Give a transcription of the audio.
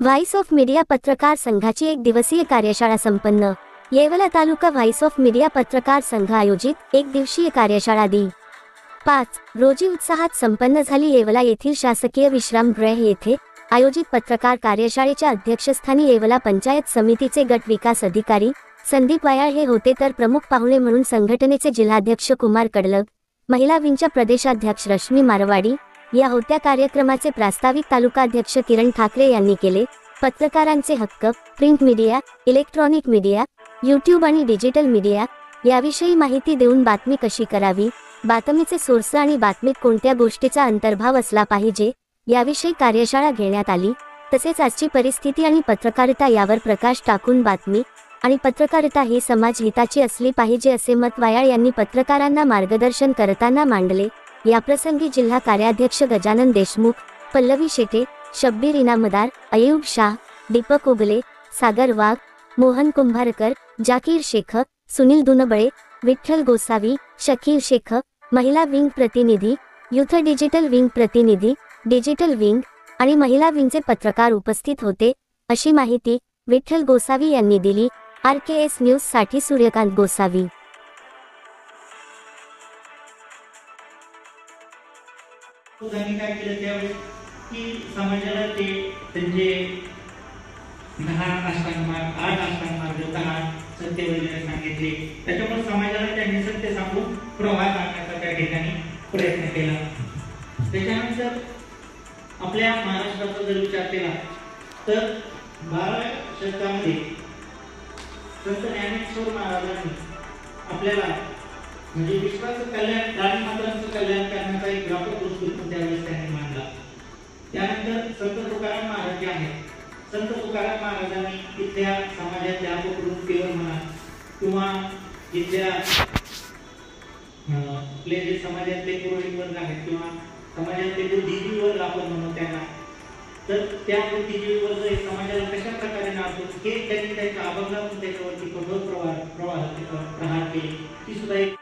Voice of media पत्रकार संघाची एक दिवसीय कार्यशाळा संपन्न। येवला तालुका व्हॉइस ऑफ मीडिया पत्रकार संघ आयोजित एक दिवसीय कार्यशाळा दि. 5 रोजी उत्साहात संपन्न झाली। येवला येथील शासकीय विश्रामगृह येथे आयोजित पत्रकार कार्यशाळेच्या अध्यक्षस्थानी येवला पंचायत समितीचे गट विकास अधिकारी संदीप वायाळ हे होते, तर प्रमुख पाहुणे म्हणून संघटनेचे जिल्हाध्यक्ष कुमार कडलग, महिला विंगच्या प्रदेशाध्यक्ष रश्मी मारवाडी या होत्या। कार्यक्रमाचे प्रास्ताविक तालुकाध्यक्ष किरण ठाकरे यांनी केले। पत्रकारांचे हक्क, print media, electronic media, YouTube आणि डिजिटल मीडिया याविषयी माहिती देऊन बातमी कशी करावी, बातमीचे सोर्स आणि बातमीत कोणत्या गोष्टीचा अंतर्भाव असला पाहिजे याविषयी कार्यशाळा घेण्यात आली। तसेच आजची परिस्थिती आणि पत्रकारिता यावर प्रकाश टाकून बातमी आणि पत्रकारिता ही समाज हिताची असली पाहिजे असे मत वायाळ यांनी पत्रकारांना मार्गदर्शन करताना मांडले। याप्रसंगी जिल्हा कार्याध्यक्ष गजानन देशमुख, पल्लवी शेटे, शब्बीर इनामदार, अयूब शाह, दीपक उगले, सागर वाघ, मोहन कुंभारकर, जाकीर शेख, सुनील दुनबळे, विठ्ठल गोसावी, शकील शेख, महिला विंग प्रतिनिधी, युथ डिजिटल विंग प्रतिनिधी, डिजिटल विंग आणि महिला विंगचे पत्रकार उपस्थित होते, अशी माहिती विठ्ठल गोसावी यांनी दिली। RKS न्यूज साठी सूर्यकांत गोसावी। त्यांनी काय केलं त्यावेळेस की समाजाला ते त्यांचे 10 अष्टांग मार्ग, 8 अष्टांग मार्ग, 10 सत्य वगैरे सांगितले। त्याच्यामुळे समाजाला त्यांनी सत्य सांगून प्रवाह आणण्याचा त्या ठिकाणी प्रयत्न केला। त्याच्यानंतर आपल्या महाराष्ट्राचा जर विचार केला तर 12व्या शतकामध्ये संत ज्ञानेश्वर महाराजांनी आपल्याला म्हणजे विश्वाचं कल्याण, प्राणी मात्रांचं कल्याण करण्याचा एक व्यापक दृष्टिकोन त्यावेळेस त्यांनी मांडला। त्यानंतर संत तुकाराम महाराज जे आहेत, संत तुकाराम महाराजांनी तिथल्या समाजातल्या अपकृत्यावर म्हणा किंवा तिथल्या आपले जे समाजातले पुरोहित वर्ग आहेत किंवा समाजातले बुद्धिजीवी वर्ग आपण म्हणू त्यांना, तर त्या बुद्धिजीवी वर्ग हे समाजाला कशा प्रकारे नाचतो हे त्यांनी त्यांच्या अभंगातून त्याच्यावरती कठोर प्रहार केले। ती सुद्धा एक